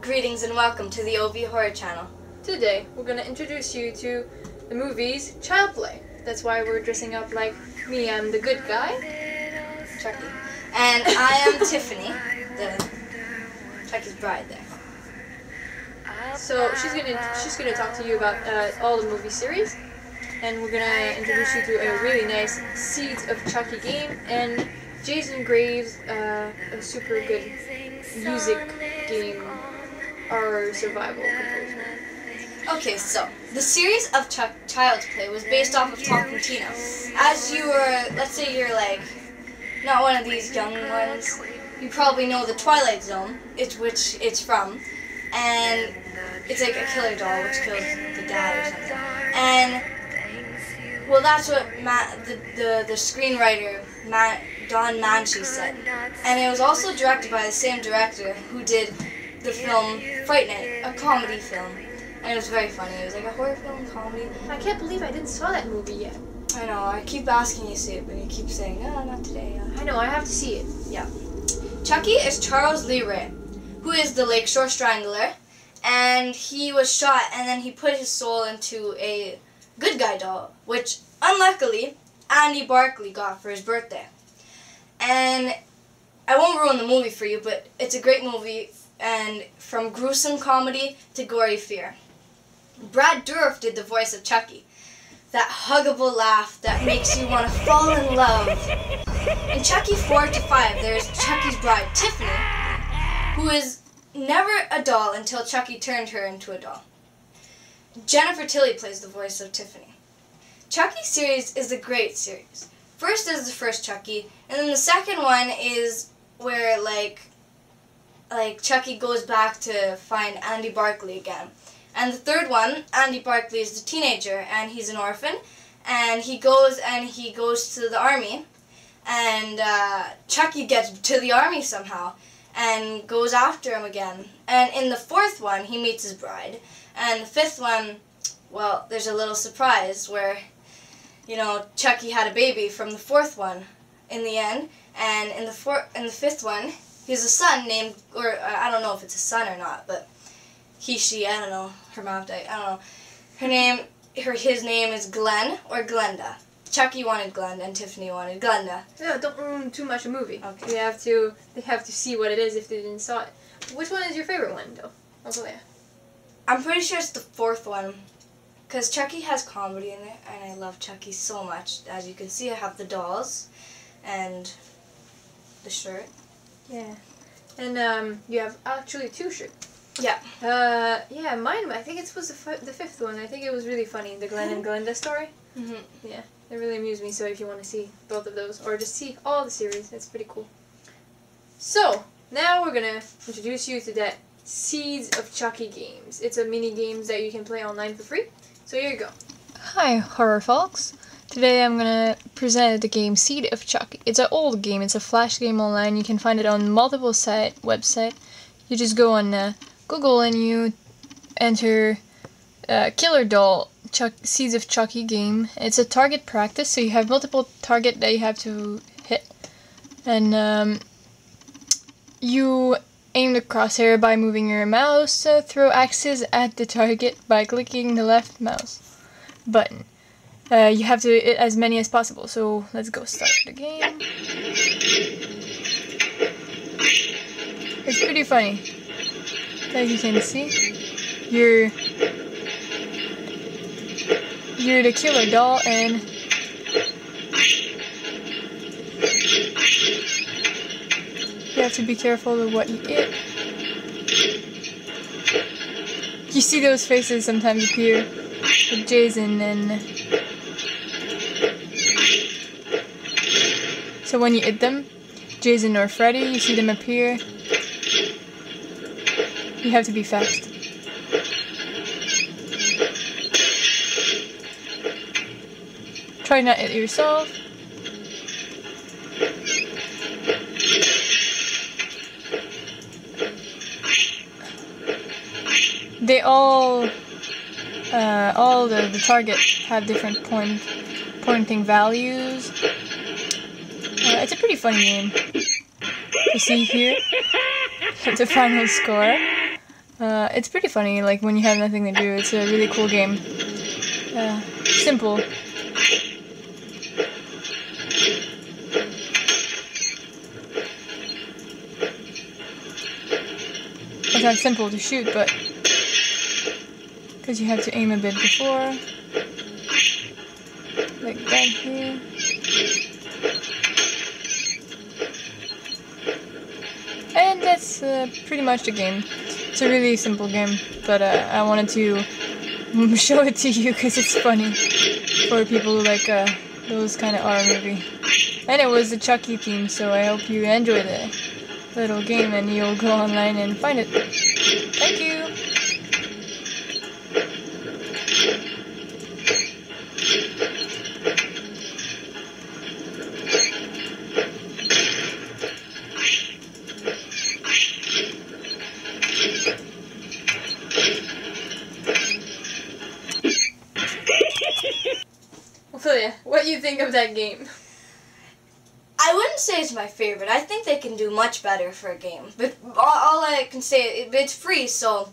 Greetings and welcome to the OV Horror Channel. Today, we're going to introduce you to the movie's Child Play. That's why we're dressing up like me. I'm the good guy, Chucky. And I am Tiffany, the Chucky's bride there. So she's gonna talk to you about all the movie series, and we're gonna introduce you to a really nice Seeds of Chucky game and Jason Graves' a super good music game or survival composer. Okay, so the series of Child's Play was based off of Talking Tina. As you were, let's say you're like not one of these young ones, you probably know the Twilight Zone, which it's from, and it's like a killer doll which kills the dad or something. And well, that's what the screenwriter Don Manchi said, and it was also directed by the same director who did the film Fright Night, a comedy film, and it was very funny. It was like a horror film comedy. I can't believe I didn't saw that movie yet. I know. I keep asking you to see it, but you keep saying, "No, not today." I know. I have to see it. Yeah. Chucky is Charles Lee Ray, who is the Lakeshore Strangler, and he was shot, and then he put his soul into a good guy doll, which unluckily Andy Barkley got for his birthday. And I won't ruin the movie for you, but it's a great movie, and from gruesome comedy to gory fear. Brad Dourif did the voice of Chucky, that huggable laugh that makes you want to fall in love. In Chucky 4 to 5, there's Chucky's bride, Tiffany, who is never a doll until Chucky turned her into a doll. Jennifer Tilly plays the voice of Tiffany. Chucky series is a great series. First is the first Chucky, and then the second one is where like Chucky goes back to find Andy Barkley again. And the third one, Andy Barkley is the teenager, and he's an orphan, and he goes to the army, and Chucky gets to the army somehow and goes after him again. And in the fourth one, he meets his bride, and the fifth one, well, there's a little surprise where, you know, Chucky had a baby from the fourth one in the end, and in the fifth one, he's a son named, or I don't know if it's a son or not, but he, she, I don't know, hermaphrodite, I don't know. His name is Glenn or Glenda. Chucky wanted Glenn and Tiffany wanted Glenda. Yeah, don't ruin too much a movie. Okay. They have to see what it is if they didn't saw it. Which one is your favorite one, though? Also, yeah. I'm pretty sure it's the fourth one, because Chucky has comedy in it, and I love Chucky so much. As you can see, I have the dolls and the shirt. Yeah. And you have actually two shirts. Yeah. Yeah, mine, I think it was the fifth one. I think it was really funny, the Glenn and Glenda story. Mm-hmm. Yeah, it really amused me, so if you want to see both of those, or just see all the series, it's pretty cool. So, now we're going to introduce you to that Seeds of Chucky games. It's a mini games that you can play online for free. So here you go. Hi, horror folks. Today I'm gonna present the game Seed of Chucky. It's an old game, it's a flash game online. You can find it on multiple websites. You just go on Google and you enter Killer Doll Seeds of Chucky game. It's a target practice, so you have multiple targets that you have to hit. And you aim the crosshair by moving your mouse, throw axes at the target by clicking the left mouse button. You have to hit as many as possible, so let's go start the game. It's pretty funny. As you can see, you're the killer doll, and you have to be careful of what you hit. You see those faces sometimes appear with Jason, and so when you hit them, Jason or Freddy, you see them appear. You have to be fast. Try not to hit yourself. They all the targets have different pointing values. It's a pretty funny game. You see here the final score. It's pretty funny, like when you have nothing to do. It's a really cool game. Simple. It's not simple to shoot, but because you have to aim a bit before, like that here. And that's pretty much the game. It's a really simple game, but I wanted to show it to you because it's funny for people who like those kind of horror movie. And it was the Chucky theme, so I hope you enjoy the little game and you'll go online and find it. Thank you! Ophelia, what do you think of that game? I wouldn't say it's my favorite. I think they can do much better for a game. But all I can say, it's free, so,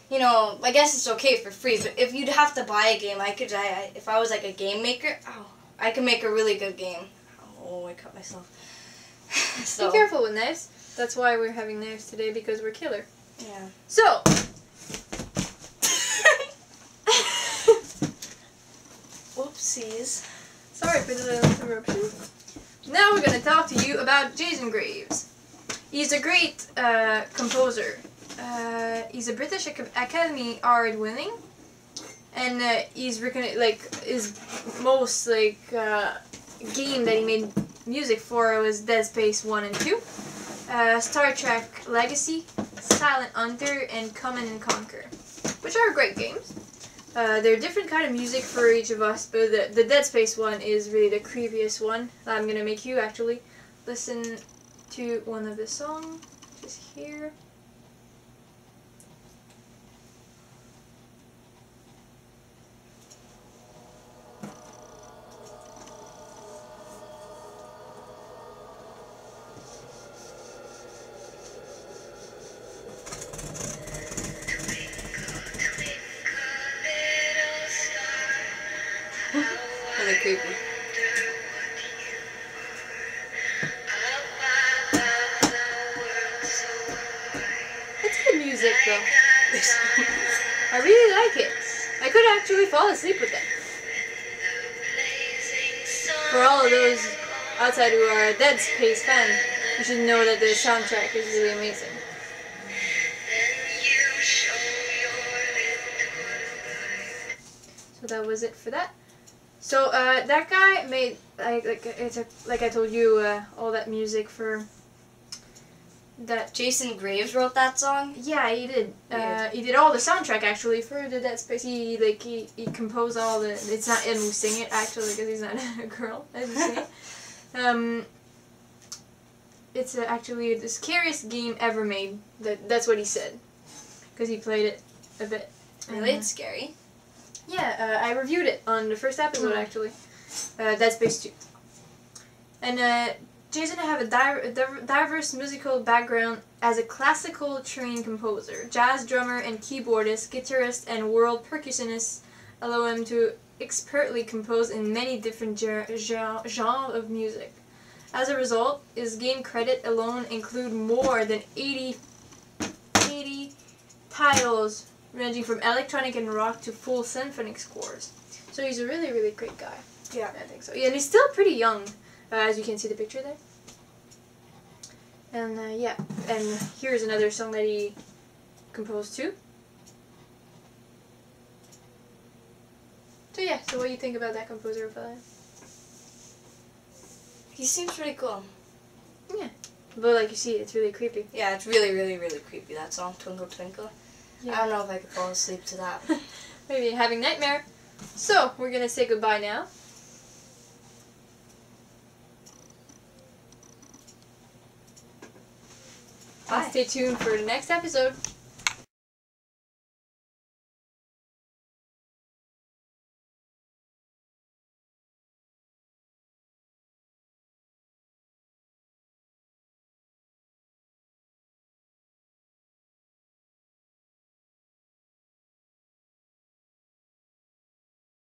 you know, I guess it's okay for free. But if you'd have to buy a game, if I was like a game maker, I could make a really good game. Oh, I cut myself. So, be careful with knives. That's why we're having knives today, because we're killer. yeah. So, Whoopsies. sorry for the little interruption. Now we're going to talk to you about Jason Graves. He's a great composer. He's a British Academy Award winning, and he's his most game that he made music for was Dead Space 1 and 2, Star Trek Legacy, Silent Hunter, and Command and Conquer, which are great games. They're different kind of music for each of us, but the Dead Space one is really the creepiest one. I'm gonna make you actually listen to one of the songs, just here. Really creepy. It's good music though. I really like it. I could actually fall asleep with it. For all of those outside who are a Dead Space fan, you should know that the soundtrack is really amazing. So that was it for that. So that guy made like I told you all that music for that. Jason Graves wrote that song? Yeah, he did. He did all the soundtrack actually for the Dead Space. He composed all the. It's not him who sing it actually because he's not a girl as you say. It's actually the scariest game ever made. That's what he said because he played it a bit. Really? It's scary? Yeah, I reviewed it on the first episode actually. Dead Space 2. And Jason have a diverse musical background as a classical trained composer, jazz drummer and keyboardist, guitarist, and world percussionist allow him to expertly compose in many different genres of music. As a result, his game credit alone include more than 80 titles ranging from electronic and rock to full symphonic scores. So he's a really, really great guy. Yeah. I think so. Yeah, and he's still pretty young, as you can see the picture there. And yeah, and here's another song that he composed too. So yeah, so what do you think about that composer, fella? He seems pretty cool. Yeah. But like you see, it's really creepy. Yeah, it's really, really, really creepy, that song, Twinkle Twinkle. Yeah. I don't know if I could fall asleep to that. Maybe having nightmare. So, we're gonna say goodbye now. Bye. Stay tuned for the next episode.